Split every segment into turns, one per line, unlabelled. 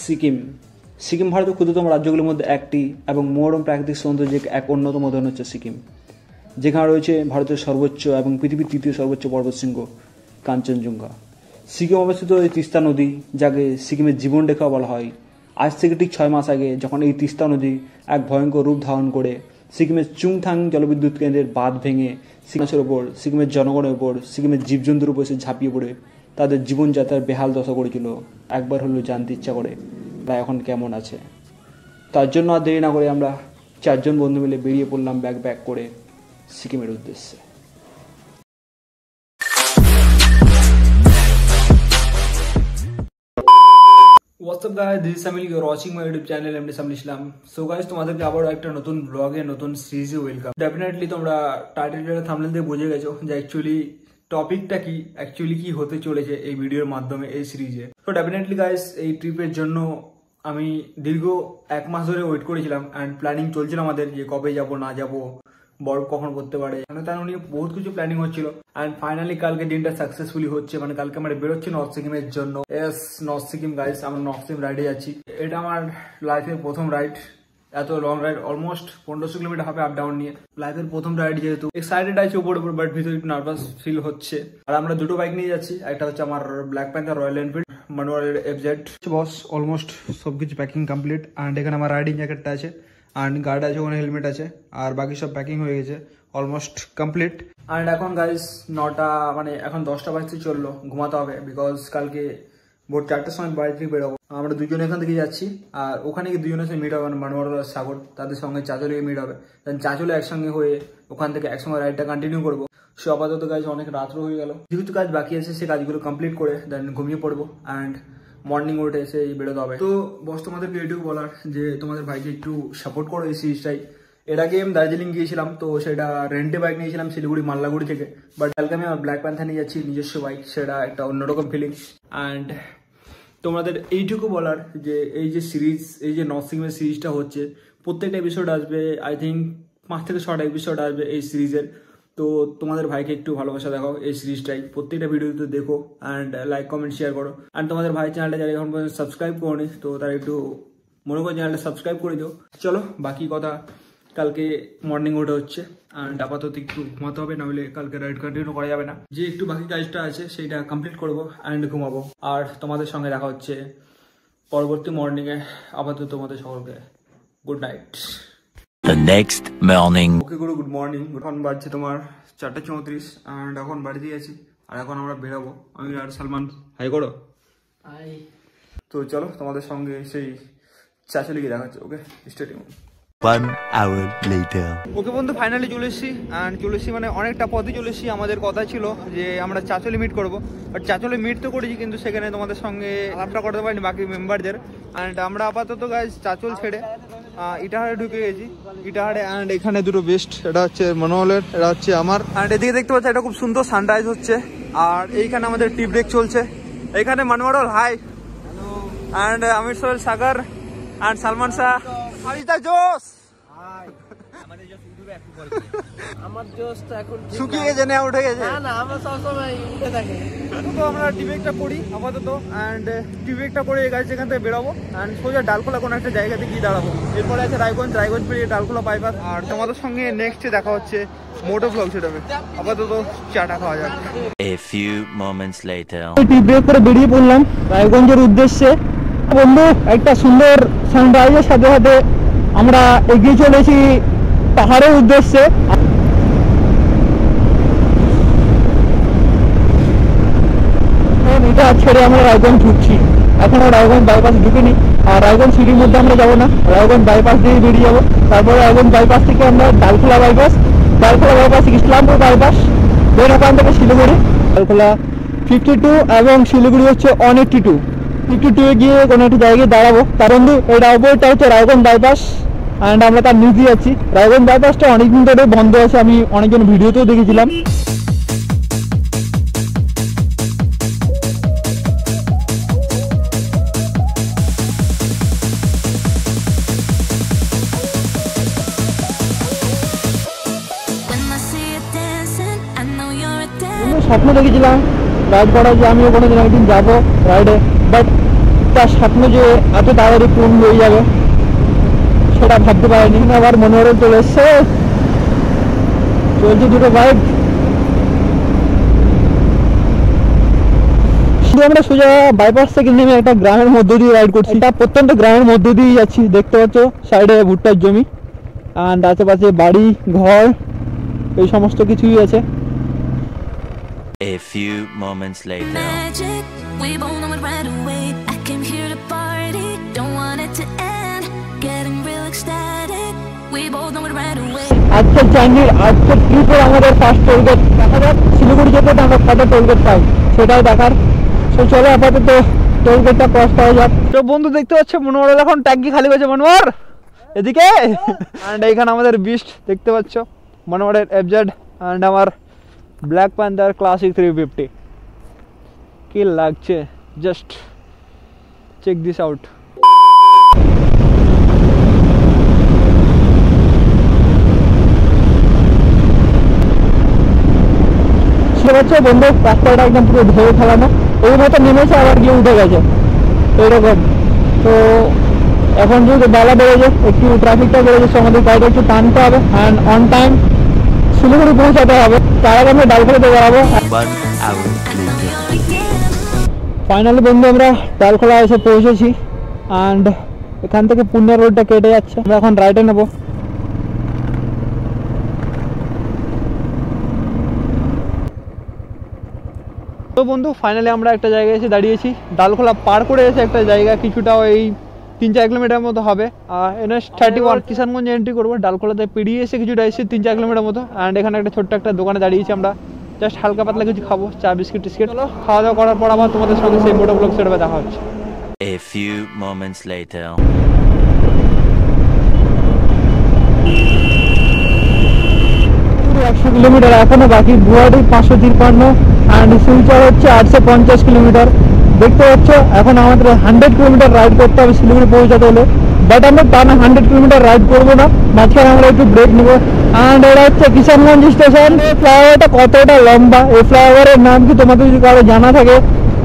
সিকিম সিকিম ভারতের ক্ষুদ্রতম রাজ্যগুলির মধ্যে একটি এবং মনোরম প্রাকৃতিক সৌন্দর্যের এক অন্যতম উদাহরণ হচ্ছে সিকিম, যেখানে রয়েছে ভারতের সর্বোচ্চ এবং পৃথিবীর তৃতীয় সর্বোচ্চ পর্বতশৃঙ্গ কাঞ্চনজঙ্ঘা। সিকিম অবস্থিত এই তিস্তা নদী, যাকে সিকিমের জীবনরেখা বলা হয়, আজ থেকে ঠিক 6 মাস আগে যখন এই তিস্তা নদী এক ভয়ঙ্কর রূপ ধারণ করে সিকিমের চুংথাং জলবিদ্যুৎ কেন্দ্রের বাঁধ ভেঙে সিকিমের ওপর, সিকিমের জনগণের ওপর, সিকিমের জীবজন্তুর উপর এসে ঝাঁপিয়ে পড়ে তাদের জীবনযাত্রার বেহাল দশা করেছিল, একবার হলেও জানতে ইচ্ছা করে তারা এখন কেমন আছে। তার জন্য আর দেরি না করে আমরা 4 জন বন্ধু মিলে বেরিয়ে পড়লাম ব্যাক করে সিকিমের উদ্দেশ্যে। What's up guys, this is Samil, you're watching my YouTube channel MD Samil Islam. So guys, তোমাদেরকে আবার একটা নতুন ব্লগে নতুন সিরিজে ওয়েলকাম। ডেফিনেটলি তোমরা টাইটেল থাম্বনেল দিয়ে বুঝে গেছো যে অ্যাকচুয়ালি টপিকটা কি, অ্যাকচুয়ালি কি হতে চলেছে এই ভিডিওর মাধ্যমে এই সিরিজে। তো ডেফিনেটলি গাইস, এই ট্রিপের জন্য আমি দীর্ঘ 1 মাস ধরে ওয়েট করেছিলাম অ্যান্ড প্ল্যানিং চলছিল আমাদের যে কবে যাব না যাব, বরফ কখন পড়তে পারে, তার নিয়ে বহুত কিছু প্ল্যানিং হচ্ছিল। অ্যান্ড ফাইনালি কালকে দিনটা সাকসেসফুলি হচ্ছে, মানে কালকে আমরা বেরোচ্ছি নর্থ সিকিমের জন্য। এস নর্থ সিকিম গাইস, আমরা নর্থ সিকিম রাইডে যাচ্ছি। এটা আমার লাইফের প্রথম রাইড, এত লং রাইড, অলমোস্ট 1500 কিলোমিটার হবে আপ ডাউন নিয়ে। লাইফের প্রথম রাইড, যেহেতু এক্সাইটেড আছে উপর বাট ভিতরে একটু নার্ভাস ফিল হচ্ছে। আর আমরা দুটো বাইক নিয়ে যাচ্ছি, একটা হচ্ছে আমার black panther royal Enfield manual FZ বস। অলমোস্ট সবকিছু প্যাকিং কমপ্লিট অ্যান্ড এখানে আমার রাইডিং জ্যাকেটটা আছে অ্যান্ড গার্ড আছে, ওখানে হেলমেট আছে, আর বাকি সব প্যাকিং হয়ে গেছে, অলমোস্ট কমপ্লিট। অ্যান্ড এখন গাইস 9টা, মানে এখন 10টা বাজতে চললো, ঘুমাতে হবে বিকজ কালকে ভোর 4টার সময় বাড়ি থেকে বেরোবো। আমরা দুজনে এখান থেকে যাচ্ছি আর ওখানে গিয়ে দুজনের সঙ্গে মিট হবে, মানমার সাগর, তাদের সঙ্গে চাঁচলে মিট হবে। দেন চাঁচলে একসঙ্গে হয়ে ওখান থেকে একসঙ্গে রাইডটা কন্টিনিউ করবো। সে আপাতত গাইজ অনেক রাত্র হয়ে গেল, যেহেতু কাজ বাকি আছে সে কাজগুলো কমপ্লিট করে দেন ঘুমিয়ে পড়বো অ্যান্ড মর্নিং উঠে এসে বেরোতে হবে। তো বস তোমাদেরকে এটুকু বলার যে তোমাদের ভাইকে একটু সাপোর্ট করো এই সিরিজটাই। এর আগে আমি দার্জিলিং গিয়েছিলাম, তো সেটা রেন্টে বাইক নিয়েছিলাম শিলিগুড়ি মাল্লাগুড়ি থেকে, বাট কালকে আমি ব্ল্যাক প্যান্থার নিয়ে যাচ্ছি নিজস্ব বাইক, সেটা একটা অন্যরকম ফিলিংস। অ্যান্ড তোমাদের এইটুকু বলার যে এই যে সিরিজ, এই যে নর্থ সিকিমের সিরিজটা হচ্ছে, প্রত্যেকটা এপিসোড আসবে, আই থিঙ্ক 5 থেকে 6টা এপিসোড আসবে এই সিরিজের। তো তোমাদের ভাইকে একটু ভালোবাসা দেখাও এই সিরিজটাই, প্রত্যেকটা ভিডিওতে দেখো অ্যান্ড লাইক কমেন্ট শেয়ার করো। অ্যান্ড তোমাদের ভাই চ্যানেলটা যারা এখন পর্যন্ত সাবস্ক্রাইব করোনি, তো তারা একটু মনে করে চ্যানেলটা সাবস্ক্রাইব করে দিও। চলো বাকি কথা কালকে মর্নিং উঠে হচ্ছে অ্যান্ড আপাতত একটু ঘুমাতে হবে, নাহলে কালকে রাইড কন্টিনিউ করা যাবে না। যে একটু বাকি কাজটা আছে সেইটা কমপ্লিট করবো অ্যান্ড ঘুমাবো। আর তোমাদের সঙ্গে দেখা হচ্ছে পরবর্তী মর্নিংয়ে। আপাতত তোমাদের সকলকে good night.
The next morning.
Okay Guru, good morning. এখন বাজছে তোমার 4:34 অ্যান্ড এখন বাড়িতে আছি আর এখন আমরা বেরাবো, আমি আর সালমান। হাই করো। হাই। তো চলো তোমাদের সঙ্গে সেই চাচলে গিয়ে দেখা হচ্ছে। ওকে, স্টেডিয়াম।
1 hour later.
ওকে বন্ধু, ফাইনালি চলে এসেছি অ্যান্ড চলে এসেছি মানে অনেকটা পথে চলে এসেছি। আমাদের কথা ছিল যে আমরা চাচলে মিট করবো, বাট চাচলে মিট তো করেছি কিন্তু সেখানে তোমাদের সঙ্গে আলাপটা করতে পারিনি বাকি মেম্বারদের। অ্যান্ড আমরা আপাতত গাইজ চাচল ছেড়ে ইটাহারে ঢুকে গেছি। ইটাহারে অ্যান্ড এখানে দুটো বেস্ট, এটা হচ্ছে মনোহলের, এটা হচ্ছে আমার। অ্যান্ড এদিকে দেখতে পাচ্ছি এটা খুব সুন্দর সানরাইজ হচ্ছে। আর এইখানে আমাদের টি ব্রেক চলছে। এখানে মনোহল হাই অ্যান্ড আমির সোহেল সাগর অ্যান্ড সালমান শাহ। জোস
আমার জোস্ট এখন
শুকিয়ে গেছে, না উঠে গেছে?
না না, আমরা সবসময় উঠে থাকি।
তো আমরা টিভিটা পড়ি আপাতত অ্যান্ড টিভিটা পড়ে এই গাছ যেখান থেকে বেরোবো অ্যান্ড সোজা ডালখোলা কোনো একটা জায়গাতে গিয়ে দাঁড়াবো। এরপরে আছে রায়গঞ্জ, রায়গঞ্জ পেরিয়ে ডালখোলা বাইপাস। আর তোমাদের সঙ্গে নেক্সট দেখা হচ্ছে মোটো ব্লগ সেটাবে। আপাতত চাটা খাওয়া যাক।
A few moments later.
Tea break করে বেরিয়ে পড়লাম রায়গঞ্জের উদ্দেশ্যে। বন্ধু, একটা সুন্দর সানরাইজের সাথে সাথে আমরা এগিয়ে চলেছি পাহাড়ের উদ্দেশ্যে। এটা ছেড়ে আমরা রায়গঞ্জ ঢুকছি। এখনো রায়গঞ্জ বাইপাস ঢুকিনি আর রায়গঞ্জ সিটির মধ্যে আমরা যাবো না, রায়গঞ্জ বাইপাস দিয়ে বেরিয়ে যাবো। তারপরে রায়গঞ্জ বাইপাস থেকে আমরা Dalkhola bypass, Dalkhola bypass Islampur bypass, then ওখান থেকে শিলিগুড়ি। ডালখোলা 52 এবং শিলিগুড়ি হচ্ছে 182। 52 গিয়ে কোনো একটা জায়গায় দাঁড়াবো। তার বন্ধু এটা ওপরটা হচ্ছে রায়গঞ্জ বাইপাস অ্যান্ড আমরা তার নিচে যাচ্ছি। রায়গঞ্জ বাইপাসটা অনেকদিন ধরে বন্ধ আছে, আমি অনেকজন ভিডিওতেও দেখেছিলাম। স্বপ্ন দেখেছিলাম রাইড করা, যে আমিও কোনোদিন একদিন যাবো রাইডে, বাট একটা স্বপ্ন যে এত তাড়াতাড়ি পূর্ণ হয়ে যাবে সেটা ভাবতে পারিনি। আবার মনোহরম চলে এসছে, চলছে দুটো বাইক। শুধু আমরা সোজা বাইপাস থেকে নেমে একটা গ্রামের মধ্য দিয়ে রাইড করছি। এটা প্রত্যন্ত গ্রামের মধ্য দিয়ে যাচ্ছি। দেখতে পাচ্ছ সাইডে ভুট্টার জমি অ্যান্ড আশেপাশে বাড়ি ঘর এই সমস্ত কিছুই আছে।
A few moments later.
Magic, we both know it right away. I came here to party, don't want it to end. Getting real ecstatic, we both know it right away.
আজকের জার্নির আজকের ট্রিপে আমাদের ফার্স্ট টোল গেট দেখা যাক। শিলিগুড়ি যেতে আমরা কত টোল গেট পাই সেটাও দেখার। তো চলো আপাতত টোল গেটটা ক্রস করা যাক। তো বন্ধু দেখতে পাচ্ছ মনোহর এখন ট্যাঙ্কি খালি হয়েছে। মনোহর এদিকে অ্যান্ড এইখানে আমাদের বিস্ট দেখতে পাচ্ছ, মনোহরের এফজেড অ্যান্ড আমার ব্ল্যাক প্যান্থার ক্লাসিক 350। কি লাগছে জাস্ট চেক দিস আউট। বন্ধু রাস্তাটা একদম পুরো ধরে ফেলানো, ওই মতো নেমেছে আবার গিয়ে উঠে গেছে এইরকম। তো এখন যেহেতু বেলা বেড়েছে, একটু ট্রাফিকটা বেড়েছে, আমাদের গাড়িটা একটু টানতে হবে অ্যান্ড অন টাইম শিলিগুড়ি পৌঁছাতে হবে। তার আগে আমরা ডালখোলাতে বেড়াবো।
1 hour later.
ফাইনালি বন্ধু আমরা ডালখোলা এসে পৌঁছেছি অ্যান্ড এখান থেকে পুণ্যা রোডটা কেটে যাচ্ছে। আমরা এখন রাইটে নেবো। তো বন্ধু ফাইনালি আমরা একটা জায়গায় এসে দাঁড়িয়েছি। ডালখোলা পার করে এসে একটা জায়গা কিছুটা ওই 3-4 কিলোমিটার মতো হবে। NH 31 কিষানগঞ্জ এন্ট্রি করবো। ডালখোলাতে পেরিয়ে এসে কিছুটা এসে 3-4 কিলোমিটার মতো অ্যান্ড এখানে একটা ছোট্ট একটা দোকানে দাঁড়িয়েছি আমরা। জাস্ট হালকা পাতলা কিছু খাবো, চা বিস্কিট টিস্কিট। খাওয়া দাওয়া করার পর আবার তোমাদের সঙ্গে সেই মোটো ব্লগ সেটআপে দেখা হচ্ছে।
A few moments later.
100 kilometre এখনো বাকি। গুয়াহাটি 553 অ্যান্ড শিলচর হচ্ছে 850 কিলোমিটার। দেখতে পাচ্ছ এখন আমাদের 100 কিলোমিটার রাইড করতে হবে শিলিগুড়ি পৌঁছাতে হলে। বাট আমরা টানা 100 কিলোমিটার রাইড করবো না, মাঝখানে আমরা একটু ব্রেক নেবো। অ্যান্ড এটা হচ্ছে কিষানগঞ্জ স্টেশন। এই ফ্লাইওভারটা কতটা লম্বা, এই ফ্লাইওভারের নাম কি তোমাদের যদি কারো জানা থাকে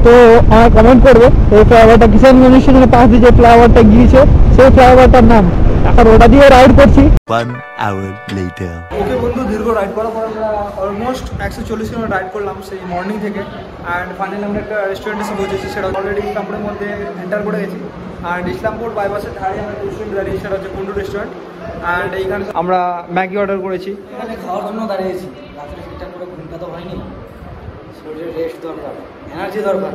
তো আমায় কমেন্ট করবে। এই ফ্লাইওভারটা কিষানগঞ্জ স্টেশনের পাশ দিয়ে যে ফ্লাইওভারটা গিয়েছে সেই ফ্লাইওভারটার নাম। এখন ওটা দিয়ে রাইড করছি।
1 hour later.
ওকে বন্ধু, দীর্ঘ রাইড করার পর আমরা অলমোস্ট 140 কিলোমিটার রাইড করলাম সেই মর্নিং থেকে অ্যান্ড ফাইনালি আমরা একটা রেস্টুরেন্টে এসে পৌঁছেছি। সেটা অলরেডি ইসলামপুরের মধ্যে এন্টার করে গেছি অ্যান্ড ইসলামপুর বাইপাসের ধারে আমরা রেস্টুরেন্ট দাঁড়িয়েছি, সেটা হচ্ছে কুন্ডু রেস্টুরেন্ট অ্যান্ড এইখানে আমরা ম্যাগি অর্ডার করেছি।
এখানে খাওয়ার জন্য দাঁড়িয়েছি। রাত্রে ঠিকঠাক করে ঘুমটা তো হয়নি, শরীরে রেস্ট দরকার, এনার্জি দরকার,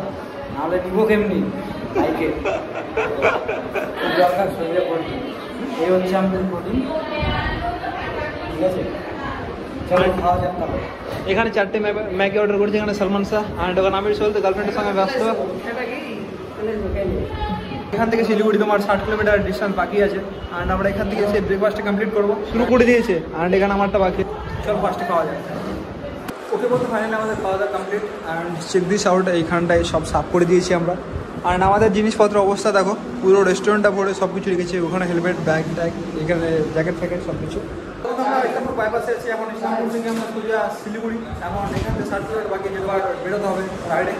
নাহলে নিব কেমনি বাইকে। দরকার শরীরে প্রোটিন, এই হচ্ছে আমাদের প্রোটিন। ঠিক আছে, চলো খাওয়া যাক। তাহলে
এখানে 4টে ম্যাগি অর্ডার করেছি। এখানে সলমান শাহ অ্যান্ড ওখানে আমির চলতে গার্লফ্রেন্ডের সঙ্গে ব্যস্ত। এখান থেকে শিলিগুড়ি তোমার 60 কিলোমিটার ডিস্টেন্স বাকি আছে অ্যান্ড আমরা এখান থেকে এসে ব্রেকফাস্টটা কমপ্লিট করবো, শুরু করে দিয়েছে অ্যান্ড এখানে আমারটা বাকি। চল ফার্স্টে খাওয়া যায়। ওকে বলতে ফাইনালি আমাদের খাওয়া দাওয়া complete and check this out. এইখানটায় সব সাফ করে দিয়েছি আমরা অ্যান্ড আমাদের জিনিসপত্র অবস্থা দেখো, পুরো রেস্টুরেন্টটা ভরে সব কিছু রেখেছি। ওখানে হেলমেট, ব্যাগ ট্যাগ, এখানে জ্যাকেট ফ্যাকেট সব কিছু। আমরা ইসলামপুর বাইপাসে আছি। এখন ইসলামপুর থেকে আমরা সোজা শিলিগুড়ি। এখন এখান থেকে 60 কিলোমিটার বাকি, যেবার বেরোতে হবে রাইডে।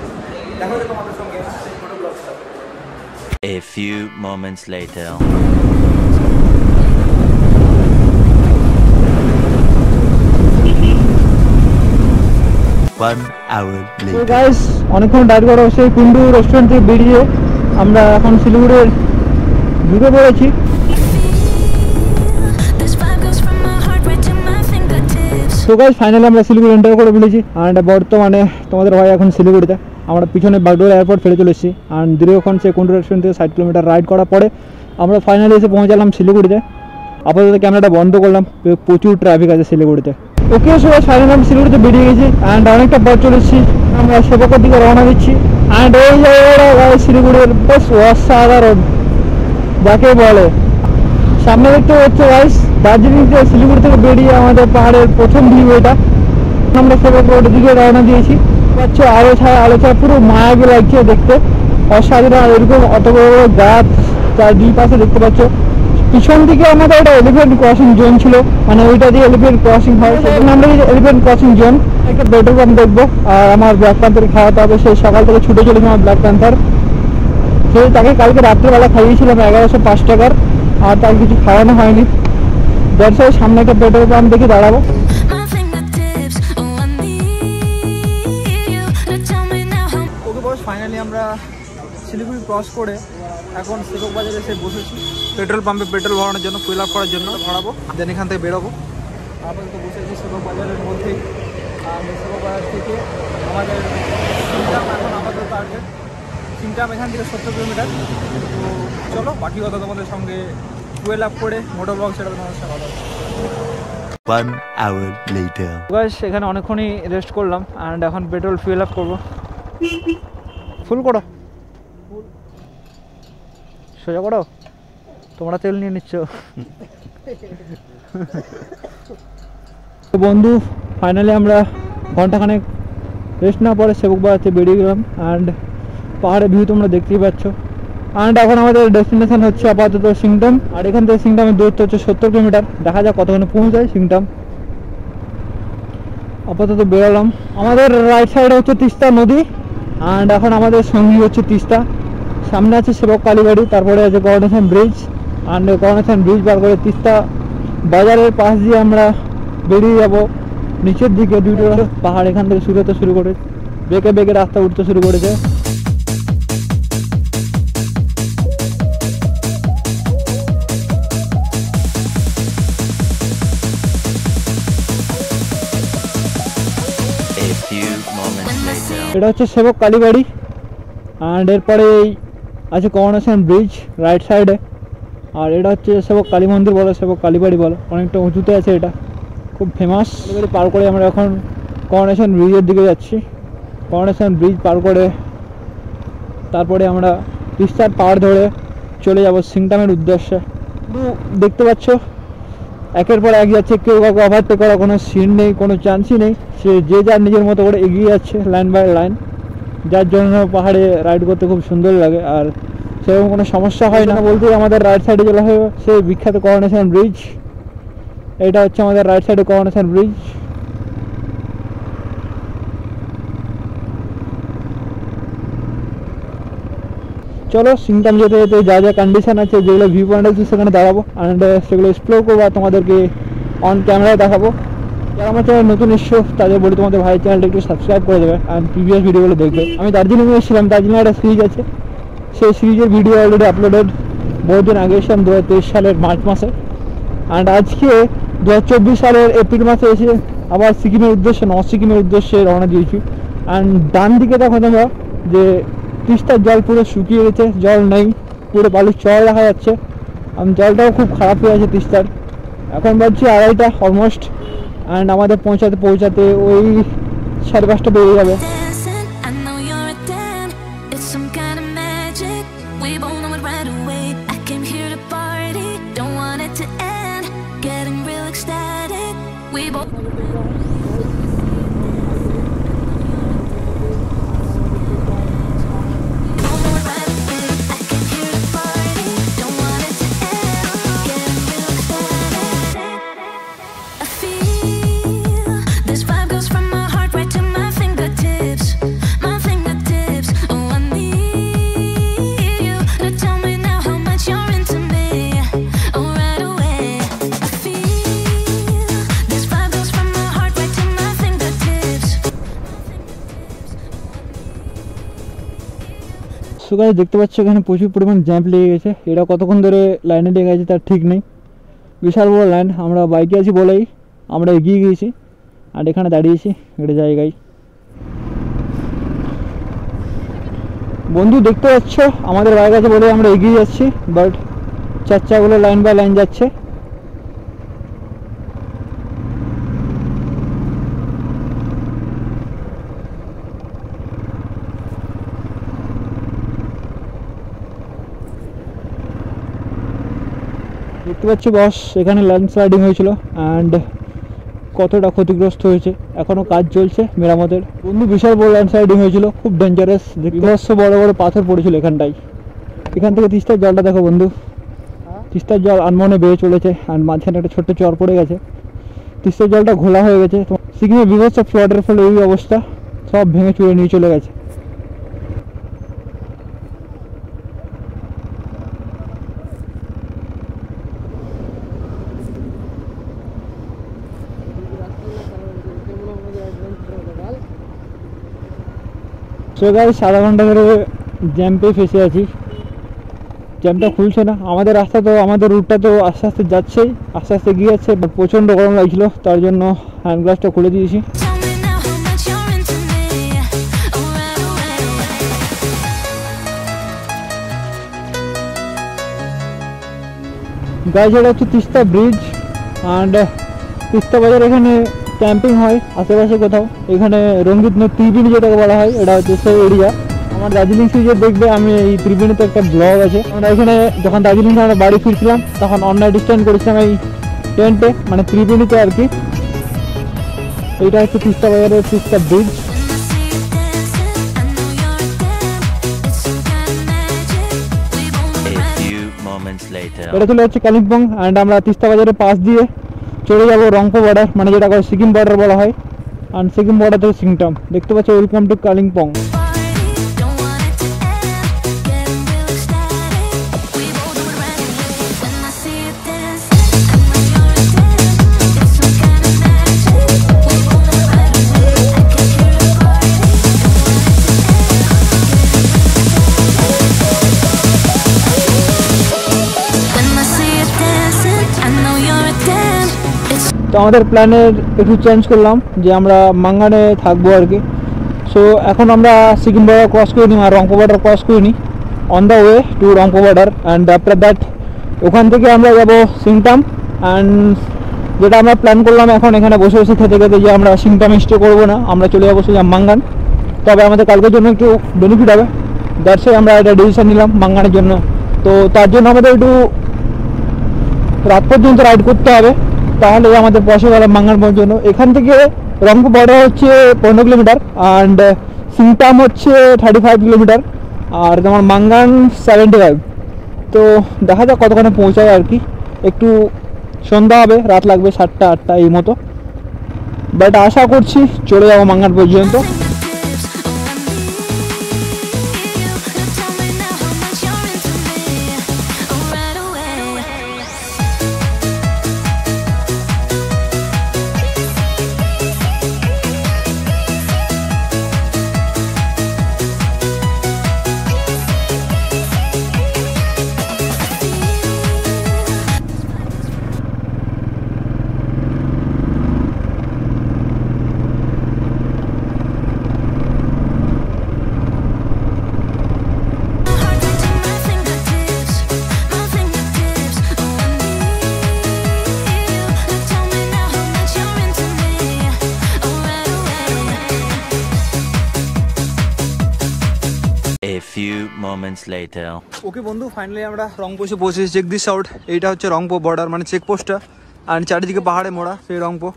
দেখা হচ্ছে তোমাদের সঙ্গে ছোটো ব্লগটা।
A few moments later. One hour later.
Guys অনেকক্ষণ রাইড করা হচ্ছে। কুন্ডু রেস্টুরেন্ট থেকে বেরিয়ে আমরা এখন শিলিগুড়ির ঢুকে পড়েছি। তো গাইস ফাইনালি আমরা শিলিগুড়ি এন্টার করে ফেলেছি অ্যান্ড বর্তমানে তোমাদের ভাই এখন শিলিগুড়িতে। আমরা পিছনে বাগডোগরা এয়ারপোর্ট ফেলে চলে এসেছি অ্যান্ড দীর্ঘক্ষণ সে কুন্ডু রেস্টুরেন্ট থেকে 60 কিলোমিটার রাইড করার পরে আমরা ফাইনালি এসে পৌঁছালাম শিলিগুড়িতে। আপাতত ক্যামেরাটা বন্ধ করলাম, প্রচুর ট্রাফিক আছে শিলিগুড়িতে। ওকে সবাই ফাইনালি আমি শিলিগুড়িতে বেরিয়ে গেছি অ্যান্ড অনেকটা পথ চলে এসেছি। আমরা সেবকের দিকে রওনা দিচ্ছি অ্যান্ড এই জায়গাটা শিলিগুড়ির বেশ অসাধারণ যাকে বলে। সামনে দেখতে হচ্ছে গাইস দার্জিলিং থেকে শিলিগুড়ি থেকে বেরিয়ে আমাদের পাহাড়ের প্রথম ভিউ এটা। আমরা সেবক রোডের দিকে রওনা দিয়েছি। পাচ্ছ আলো ছায়া পুরো মায়াবী লাগছে দেখতে, অসাধারণ। এরকম অত বড় বড় গাছ তার দুই পাশে দেখতে পাচ্ছ। পিছন দিকে আমাদের একটা এলিফ্যান্ট ক্রসিং জোন ছিল, মানে ওইটা দিয়ে এলিফ্যান্ট ক্রসিং হয়। সেখানে আমরা এলিফ্যান্ট ক্রসিং জোন একটা পেট্রোল পাম্প দেখবো আর আমার ব্ল্যাক প্যান্থার খাওয়াতে হবে। সেই সকাল থেকে ছুটে চলেছে আমার ব্ল্যাক প্যান্থার। সেই তাকে কালকে রাত্রিবেলা খাইয়েছিলাম 1105 টাকার, আর তার কিছু খাওয়ানো হয়নি। দর্শক সামনে একটা পেট্রোল পাম্প দেখে দাঁড়াবো। ওকে বস, ফাইনালি আমরা শিলিগুড়ি ক্রস করে এখন সেবক বাজারে এসে বসেছি পেট্রোল পাম্পে পেট্রোল ভরানোর জন্য, ফুল আপ করার জন্য ভরাবো, দেন এখান থেকে বেরোবো। আপাতত বসেছি সেবক বাজারের মধ্যেই। আর সেবক বাজার থেকে আমাদের সিংটাম এখন আপাতত টার্গেট। সিংটাম এখান থেকে 70 কিলোমিটার। তো চলো বাকি কথা তোমাদের সঙ্গে ফুয়েল আপ করে মোটর ব্লগ সেটা তোমাদের সাথে কথা হবে।
1 hour later.
গাইস এখানে অনেকক্ষণই রেস্ট করলাম অ্যান্ড এখন পেট্রোল ফুয়েল আপ করবো। ফুল করো, সোজা করো, তোমরা তেল নিয়ে নিচ্ছ। তো বন্ধু ফাইনালি আমরা ঘন্টাখানেক রেস্ট না পরে সেবক বাজাতে বেরিয়ে গেলাম অ্যান্ড পাহাড়ের ভিউ তোমরা দেখতেই পাচ্ছ। অ্যান্ড এখন আমাদের ডেস্টিনেশন হচ্ছে আপাতত সিংটাম, আর এখান থেকে সিংটামের দূরত্ব হচ্ছে 70 কিলোমিটার। দেখা যাক কতক্ষণে পৌঁছায় সিংটাম। আপাতত বেরোলাম। আমাদের রাইট সাইডে হচ্ছে তিস্তা নদী অ্যান্ড এখন আমাদের সঙ্গী হচ্ছে তিস্তা। সামনে আছে সেবক কালীবাড়ি, তারপরে আছে coronation bridge and coronation bridge পার করে তিস্তা বাজারের পাশ দিয়ে আমরা বেরিয়ে যাব নিচের দিকে। দুটো পাহাড় এখান থেকে শুরু হতে শুরু করে, বেঁকে বেঁকে রাস্তা উঠতে শুরু করেছে। এটা হচ্ছে সেবক কালীবাড়ি অ্যান্ড এরপরে আছে করোনেশন ব্রিজ রাইট সাইডে। আর এটা হচ্ছে সেবক কালী মন্দির বলো, সেবক কালীবাড়ি বলো, অনেকটা উঁচুতে আছে, এটা খুব ফেমাস। কালীবাড়ি পার করে আমরা এখন করোনেশন ব্রিজের দিকে যাচ্ছি। করোনেশন ব্রিজ পার করে তারপরে আমরা তিস্তার পাহাড় ধরে চলে যাব সিংটামের উদ্দেশ্যে। দেখতে পাচ্ছ একের পর এক যাচ্ছে, কেউ কাউকে ওভারটেক করার কোনো সিন নেই, কোনো চান্সই নেই। সে যে যার নিজের মতো করে এগিয়ে যাচ্ছে লাইন বাই লাইন, যার জন্য পাহাড়ে রাইড করতে খুব সুন্দর লাগে আর সেরকম কোনো সমস্যা হয় না। বলতে আমাদের রাইট সাইডে চলে হয় সেই বিখ্যাত করোনেশন ব্রিজ। এটা হচ্ছে আমাদের রাইট সাইডে করোনেশন ব্রিজ। চলো সিংটাম যেতে যেতে যা যা কন্ডিশন আছে, যেগুলো ভিউ পয়েন্ট আছে সেখানে দাঁড়াবো অ্যান্ড সেগুলো এক্সপ্লোর করবো আর তোমাদেরকে অন ক্যামেরায় দেখাবো। যারা আমার চ্যানেল নতুন এসছো তাদের বলি তোমাদের ভাইয়ের চ্যানেলটা একটু সাবস্ক্রাইব করে দেবে অ্যান্ড প্রিভিয়াস ভিডিওগুলো দেখবে। আমি দার্জিলিংয়ে এসেছিলাম, দার্জিলিং একটা সিরিজ আছে, সেই সিরিজের ভিডিও অলরেডি আপলোডেড বহুদিন আগে এসেছিলাম 2023 সালের মার্চ মাসে। অ্যান্ড আজকে 2024 সালের এপ্রিল মাসে এসে আবার সিকিমের উদ্দেশ্যে, নর্থ সিকিমের উদ্দেশ্যে রওনা দিয়েছি। অ্যান্ড ডান দিকে দেখো তোমরা যে তিস্তার জল পুরো শুকিয়ে গেছে, জল নেই, পুরো বালির চর দেখা যাচ্ছে। জলটাও খুব খারাপ হয়ে আছে তিস্তার। এখন ভাবছি 2:30 অলমোস্ট অ্যান্ড আমাদের পৌঁছাতে ওই 5:30 বেরিয়ে যাবে। গাইস দেখতে পাচ্ছ এখানে প্রচুর পরিমাণ জ্যাম্প লেগে গেছে। এটা কতক্ষণ ধরে লাইনে লেগে গেছে তার ঠিক নেই, বিশাল বড় লাইন। আমরা বাইকে আছি বলেই আমরা এগিয়ে গিয়েছি আর এখানে দাঁড়িয়েছি একটা জায়গায়। বন্ধু দেখতে পাচ্ছ আমাদের বাইক আছে বলে আমরা এগিয়ে যাচ্ছি, বাট চারচাগুলো লাইন বাই লাইন যাচ্ছে। দেখতে পাচ্ছি বস এখানে ল্যান্ডস্লাইডিং হয়েছিল অ্যান্ড কতটা ক্ষতিগ্রস্ত হয়েছে, এখনও কাজ চলছে মেরামতের। বন্ধু বিশাল বড় ল্যান্ডস্লাইডিং হয়েছিল, খুব ডেঞ্জারাস, বিভৎস বড় বড় পাথর পড়েছিল এখানটায়। এখান থেকে তিস্তার জলটা দেখো বন্ধু, তিস্তার জল আনমনে বেয়ে চলেছে অ্যান্ড মাঝখানে একটা ছোট্ট চর পড়ে গেছে। তিস্তার জলটা ঘোলা হয়ে গেছে। সিকিমে বিভৎস ফ্লাডের ফলে এই অবস্থা, সব ভেঙে চুরে নিয়ে চলে গেছে। সো গাইস আধা ঘন্টা ধরে জ্যাম্পে ফেসে আছি, জ্যামটা খুলছে না। আমাদের রাস্তা তো, আমাদের রুটটা তো আস্তে আস্তে যাচ্ছেই, আস্তে আস্তে গিয়ে যাচ্ছে। বাট প্রচণ্ড গরম লাগছিল, তার জন্য হ্যান্ড গ্লাভসটা খুলে দিয়েছি।
Tell me now how much you're into me. Oh, right away.
Guys এটা হচ্ছে তিস্তা ব্রিজ অ্যান্ড তিস্তা বাজার। এখানে ক্যাম্পিং হয় আশেপাশে কোথাও। এখানে রঙ্গিত ত্রিবেণী যেটাকে বলা হয়, এটা হচ্ছে সেই এরিয়া। আমার দার্জিলিং সিরিজে দেখবে আমি এই ত্রিবেণীতে একটা ব্লগ আছে। আমরা এখানে যখন দার্জিলিং আমরা বাড়ি ফিরছিলাম তখন অন নাইট স্ট্যান্ড করেছিলাম এই টেন্টে, মানে ত্রিবেণীতে আর কি। এইটা হচ্ছে তিস্তা বাজারের Teesta bridge.
When I see you dancing, I know you're a damn. It's some kind of magic. We both
A few moments later.
এটা চলে হচ্ছে কালিম্পং অ্যান্ড আমরা তিস্তা বাজারের পাশ দিয়ে চলে যাবো রংপো বর্ডার, মানে যেটাকে সিকিম বর্ডার বলা হয়। অ্যান্ড সিকিম বর্ডার থেকে সিংটাম দেখতে পাচ্ছ। Welcome to Kalimpong.
party, don't want it to end. Getting real ecstatic. We both do it right away. When I see you dancing, I know you're a damn. It's some kind of magic. We both do it right away. I can hear the party, don't want it to end. When I see you dancing, I know you're a damn. It's
তো আমাদের প্ল্যানের একটু change করলাম যে আমরা মাঙ্গানে থাকবো আর কি। So এখন আমরা সিকিম বর্ডার ক্রস করে নিই আর রংপো বর্ডার ক্রস করে নিই on the way to Rangpo border. And after that ওখান থেকে আমরা যাবো সিংটাম। অ্যান্ড যেটা আমরা প্ল্যান করলাম এখন এখানে বসে বসে খেতে খেতে যে আমরা সিংটামে স্টে করবো না, আমরা চলে যাবো সোজা মাঙ্গান। তবে আমাদের কালকের জন্য একটু বেনিফিট হবে, দ্যাটস ওয়াই আমরা একটা ডিসিশন নিলাম মাঙ্গানের জন্য। তো তার জন্য আমাদের একটু রাত পর্যন্ত রাইড করতে হবে, তাহলে আমাদের পসিবল হবে মাঙ্গান পর্যন্ত। এখান থেকে রংপো বর্ডার হচ্ছে 15 কিলোমিটার অ্যান্ড সিংটাম হচ্ছে 35 কিলোমিটার আর তোমার মাঙ্গান 75। তো দেখা যাক কতক্ষণে পৌঁছায় আর কি। একটু সন্ধ্যা হবে, রাত লাগবে 7টা 8টা এই মতো, বাট আশা করছি চলে যাবো মাঙ্গান পর্যন্ত।
tell me now how much you're into me. Oh, right away. Heart into my fingertips, my fingertips. Oh, I need you. Tell me now how much you're into me. Oh, right away.
A few moments later.
ওকে বন্ধু, finally আমরা রংপো এসে পৌঁছেছি। Check this out, এইটা হচ্ছে Rangpo border মানে চেকপোস্টটা। And চারিদিকে পাহাড়ে মোড়া সেই রংপো।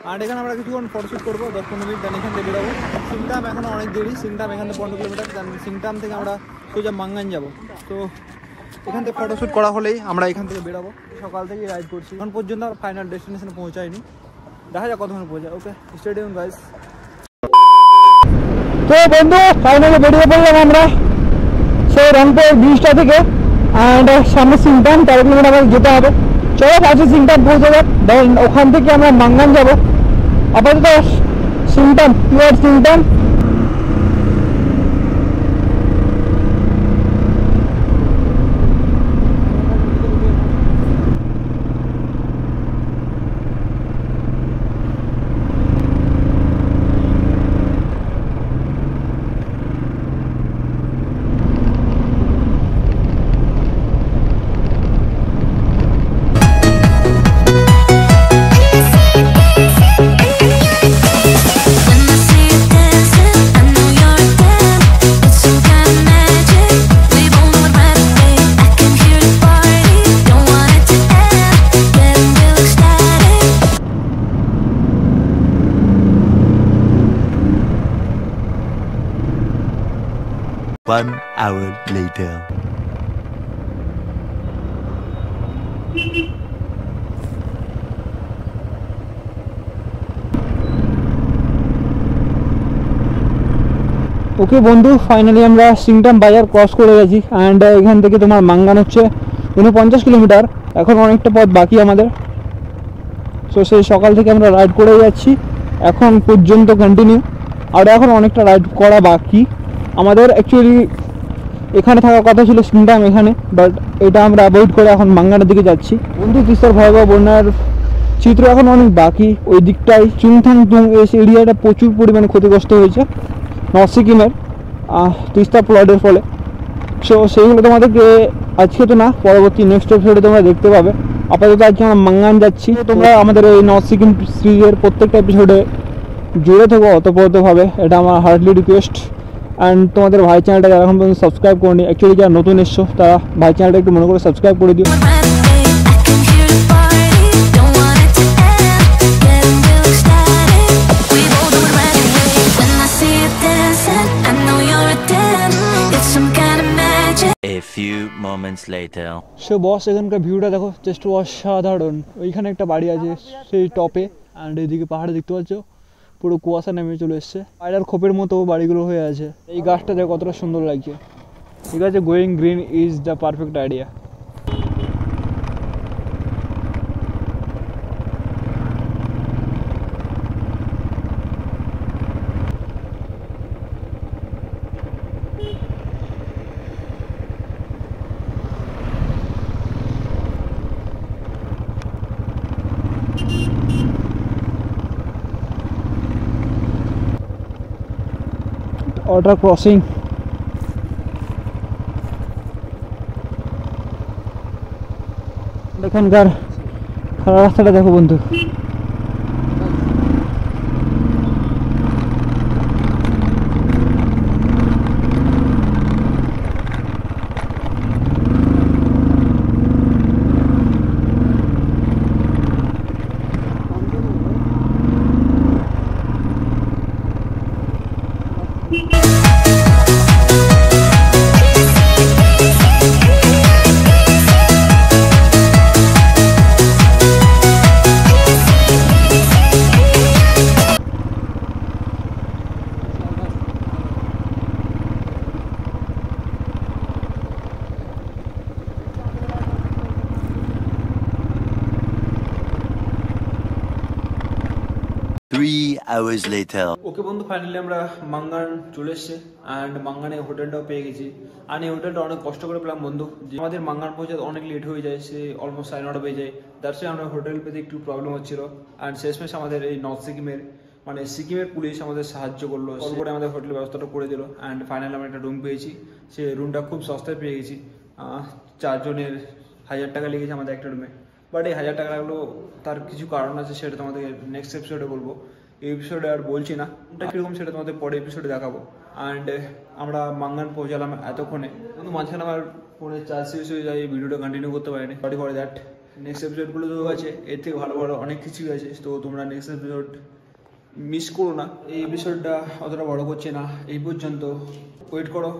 আর এখানে আমরা কিছুক্ষণ ফটোশ্যুট করবো 10-15 মিনিট, দেন এখান থেকে বেরোবো। সিংটাম এখনও অনেক দেরি, সিংটাম এখান থেকে 15 কিলোমিটার, দেন সিংটাম থেকে আমরা সোজা মাঙ্গান যাবো। তো এখান থেকে ফটোশ্যুট করা হলেই আমরা এখান থেকে বেরোবো। সকাল থেকে রাইড করছি, এখন পর্যন্ত আর ফাইনাল ডেস্টিনেশনে পৌঁছায়নি, দেখা যাক কতক্ষণ পৌঁছায়। ওকে, স্টে টিউন গাইস। তো বন্ধু ফাইনালি বেরিয়ে পড়লাম আমরা সেই রংপো ব্রিজটা থেকে। অ্যান্ড সামনে সিংটাম 13 কিলোমিটার আমাদের যেতে হবে। চলো ফার্স্টে সিংটাম পৌঁছে যাক, দেন ওখান থেকে আমরা মাঙ্গান যাবো। আপাতত Singtam, pure Singtam.
When I see you dancing, I know you're a damn. It's some kind of magic. We both do it right away. I can hear the party, don't want it to end. Getting real ecstatic.
1 hour later.
ওকে বন্ধু, finally আমরা সিংটাম বাজার cross করে গেছি। And এখান থেকে তোমার মাঙ্গান হচ্ছে 49 kilometre, এখন অনেকটা পথ বাকি আমাদের। সো সেই সকাল থেকে আমরা রাইড করে যাচ্ছি এখন পর্যন্ত কন্টিনিউ, আর এখন অনেকটা রাইড করা বাকি। আমাদের অ্যাকচুয়ালি এখানে থাকার কথা ছিল স্প্রিংটাইম এখানে, বাট এটা আমরা অ্যাভয়েড করে এখন মাঙ্গানের দিকে যাচ্ছি। বন্ধু তিস্তার ভয়াবহ বন্যার চিত্র এখন অনেক বাকি। ওই দিকটায় চুংথাং তুং এই এরিয়াটা প্রচুর পরিমাণে ক্ষতিগ্রস্ত হয়েছে নর্থ সিকিমের তিস্তা ফ্লাডের ফলে। সো সেইগুলো তোমাদেরকে আজকে তো না, পরবর্তী নেক্সট এপিসোডে তোমরা দেখতে পাবে। আপাতত আজকে আমরা মাঙ্গান যাচ্ছি। তোমরা আমাদের এই নর্থ সিকিম সিরিজের প্রত্যেকটা এপিসোডে জুড়ে থাকো অতপ্রতভাবে, এটা আমার হার্ডলি রিকোয়েস্ট। অ্যান্ড তোমাদের ভাই চ্যানেলটা যারা এখন পর্যন্ত সাবস্ক্রাইব করনি, অ্যাকচুয়ালি যারা নতুন এসছো তারা ভাই চ্যানেলটা একটু মনে করে সাবস্ক্রাইব করে দিও।
A few moments later.
So বস এখানকার ভিউটা দেখো, জাস্ট অসাধারণ। ওইখানে একটা বাড়ি আছে সেই টপে, অ্যান্ড এইদিকে পাহাড়ে দেখতে পাচ্ছ পুরো কুয়াশা নেমে চলে এসছে। পায়রার খোপের মতো বাড়িগুলো হয়ে আছে। এই গাছটা দেখো কতটা সুন্দর লাগছে। ঠিক আছে, going green is the perfect idea. Water crossing, এখানকার খারাপ রাস্তাটা দেখো বন্ধু।
Three hours later.
ওকে বন্ধু, ফাইনালি আমরা মাঙ্গান চলে এসেছি অ্যান্ড মাঙ্গানে হোটেলটাও পেয়ে গেছি। আর এই হোটেলটা অনেক কষ্ট করে পেলাম বন্ধু, যে আমাদের মাঙ্গান পৌঁছাতে অনেক লেট হয়ে যায়, সে অলমোস্ট 9:30 বেজে যায়। তার সাথে আমরা হোটেল পেতে একটু প্রবলেম হচ্ছিল। অ্যান্ড শেষমেশ আমাদের এই নর্থ সিকিমের মানে সিকিমের পুলিশ আমাদের সাহায্য করলো, কল করে আমাদের হোটেলের ব্যবস্থাটা করে দিল। অ্যান্ড ফাইনালি আমরা একটা রুম পেয়েছি। সে রুমটা খুব সস্তায় পেয়ে গেছি। 4 জনের 1000 টাকা লেগেছে আমাদের একটা রুমে। বাট এই 1000 টাকা লাগলো, তার কিছু কারণ আছে, সেটা তোমাদের নেক্সট এপিসোডে বলবো। এই এপিসোডে আর বলছি না ওটা কীরকম, সেটা তোমাদের পরে এপিসোডে দেখাবো। অ্যান্ড আমরা মাঙ্গান পৌঁছালাম এতক্ষণে, কিন্তু মাঝখানে আমার ফোনে চার্জ শেষ হয়ে যায়, এই ভিডিওটা কন্টিনিউ করতে পারিনি। Sorry for that. নেক্সট এপিসোডগুলো তো আছে, এর থেকে ভালো ভালো অনেক কিছুই আছে, তো তোমরা নেক্সট এপিসোড মিস করো না। এই এপিসোডটা অতটা বড় করছি না, এই পর্যন্ত ওয়েট করো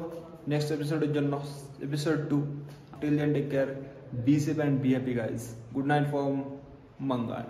নেক্সট এপিসোডের জন্য, episode 2। Till then take care, be safe and be happy guys. Good night from Mangan.